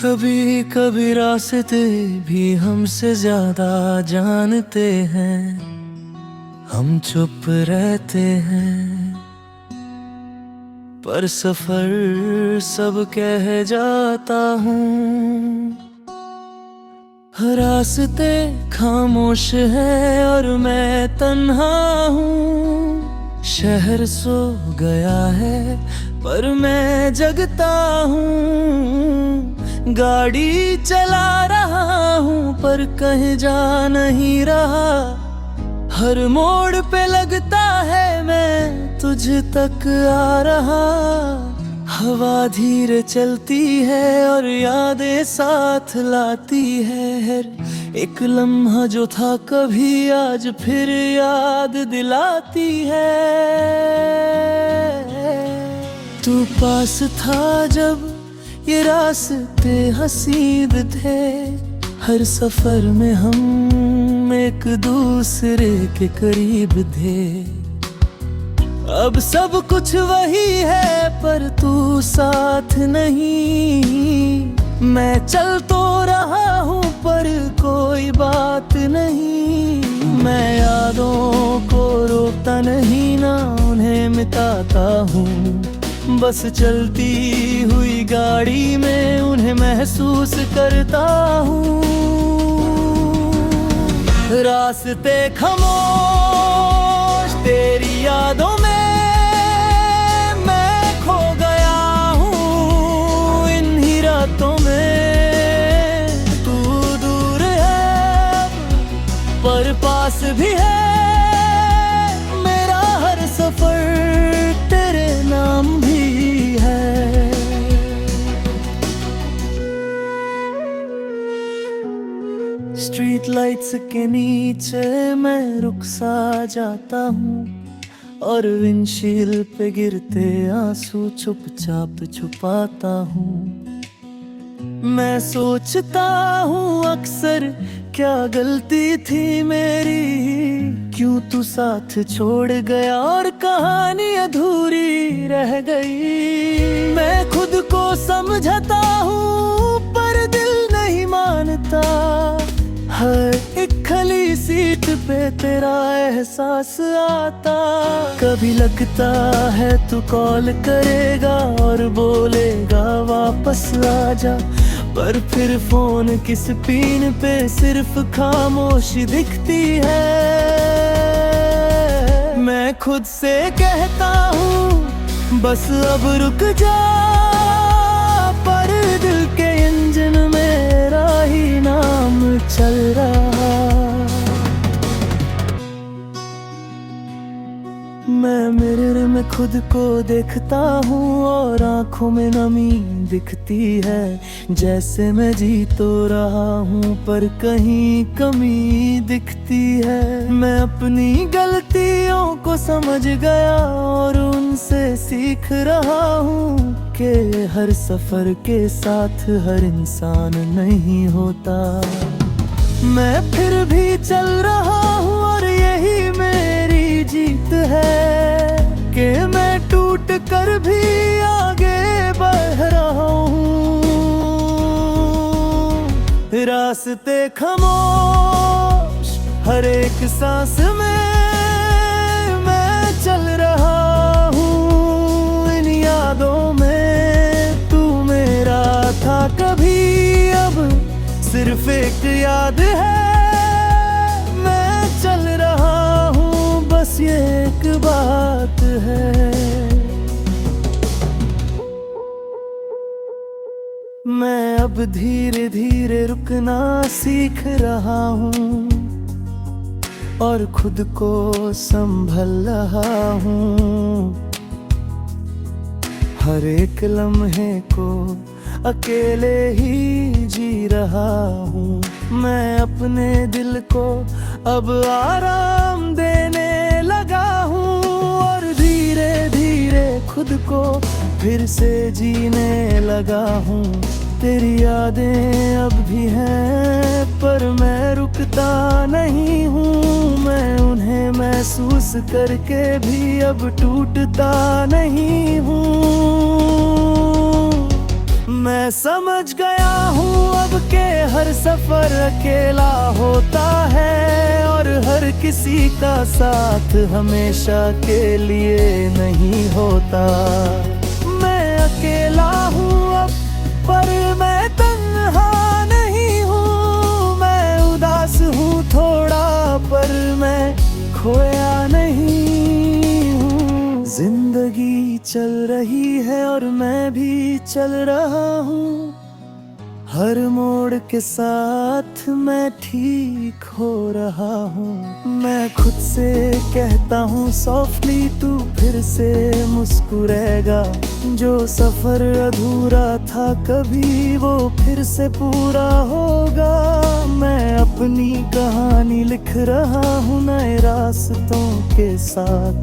कभी कभी रास्ते भी हमसे ज्यादा जानते हैं, हम चुप रहते हैं पर सफर सब कह जाता हूँ। रास्ते खामोश है और मैं तन्हा हूँ। शहर सो गया है पर मैं जगता हूँ। गाड़ी चला रहा हूँ पर कहीं जा नहीं रहा। हर मोड़ पे लगता है मैं तुझ तक आ रहा। हवा धीरे चलती है और यादें साथ लाती है। हर एक लम्हा जो था कभी आज फिर याद दिलाती है। तू पास था जब ये रास्ते हसीब थे। हर सफर में हम एक दूसरे के करीब थे। अब सब कुछ वही है पर तू साथ नहीं। मैं चल तो रहा हूँ पर कोई बात नहीं। मैं यादों को रोकता नहीं ना उन्हें मिटाता हूँ। बस चलती हुई गाड़ी में उन्हें महसूस करता हूँ। रास्ते खामोश तेरी यादों में मैं खो गया हूँ। इन्हीं रातों में तू दूर है पर पास भी है। मेरा हर सफर तेरे नाम भी है। स्ट्रीट लाइट्स के नीचे मैं रुक सा जाता हूँ और विंडशील्ड पे गिरते आंसू चुपचाप छुपाता हूँ। मैं सोचता हूँ अक्सर क्या गलती थी मेरी। क्यों तू साथ छोड़ गया और कहानी अधूरी रह गई। मैं खुद को समझता हूँ पर दिल नहीं मानता। हर एक खाली सीट पे तेरा एहसास आता। कभी लगता है तू कॉल करेगा और बोलेगा वापस आजा। पर फिर फोन की स्क्रीन पे सिर्फ खामोशी दिखती है। मैं खुद से कहता हूँ बस अब रुक जा पर दिल के इंजन मेरा ही नाम चल रहा। मैं मिरर में खुद को देखता हूँ और आंखों में नमी दिखती है। जैसे मैं जी तो रहा हूँ पर कहीं कमी दिखती है। मैं अपनी गलतियों को समझ गया और उनसे सीख रहा हूँ कि हर सफर के साथ हर इंसान नहीं होता। मैं फिर भी चल रहा हूँ और यही मेरी जीत है कि मैं टूट कर भी आगे बढ़ रहा हूँ। रास्ते खामोश हर एक सांस में मैं चल रहा हूँ। इन यादों में तू मेरा था कभी अब सिर्फ एक याद है। मैं चल रहा हूँ बस ये एक बात है। मैं अब धीरे धीरे रुकना सीख रहा हूँ और खुद को संभल रहा हूँ। हर एक लम्हे को अकेले ही जी रहा हूँ। मैं अपने दिल को अब आराम देने लगा हूँ और धीरे धीरे खुद को फिर से जीने लगा हूँ। तेरी यादें अब भी हैं पर मैं रुकता नहीं हूँ। मैं उन्हें महसूस करके भी अब टूटता नहीं हूँ। मैं समझ गया हूँ अब के हर सफर अकेला होता है, और हर किसी का साथ हमेशा के लिए नहीं होता। मैं अकेला हूँ अब पर मैं तन्हा नहीं हूँ, मैं उदास हूँ थोड़ा पर मैं खोया नहीं हूँ। जिंदगी चल रही है और मैं भी चल रहा हूँ, हर मोड़ के साथ मैं ठीक हो रहा हूँ। मैं खुद से कहता हूँ सॉफ्टली तू फिर से मुस्कुराएगा, जो सफर अधूरा था कभी वो फिर से पूरा होगा। मैं अपनी कहानी लिख रहा हूँ नए रास्तों के साथ,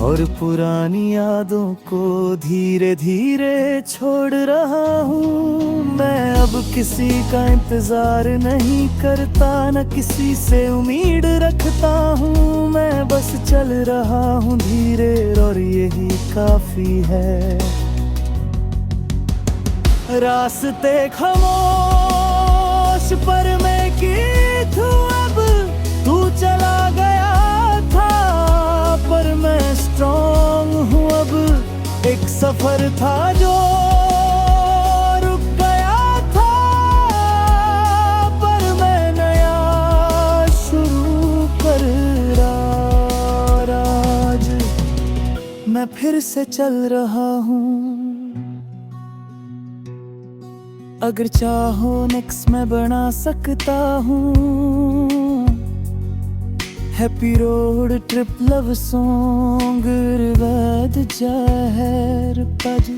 और पुरानी यादों को धीरे धीरे छोड़ रहा हूँ। मैं अब किसी का इंतजार नहीं करता, न किसी से उम्मीद रखता हूँ। मैं बस चल रहा हूँ धीरे और यही काफी है। रास्ते खामोश पर मैं गीत हूँ अब, तू चला गया था पर मैं स्ट्रॉन्ग हूँ अब। एक सफर था जो रुक गया था पर मैं नया शुरू कर रहा, और आज मैं फिर से चल रहा हूँ। अगर चाहो नेक्स्ट मैं बना सकता हूँ happy road trip love song, रिवाद जहर पज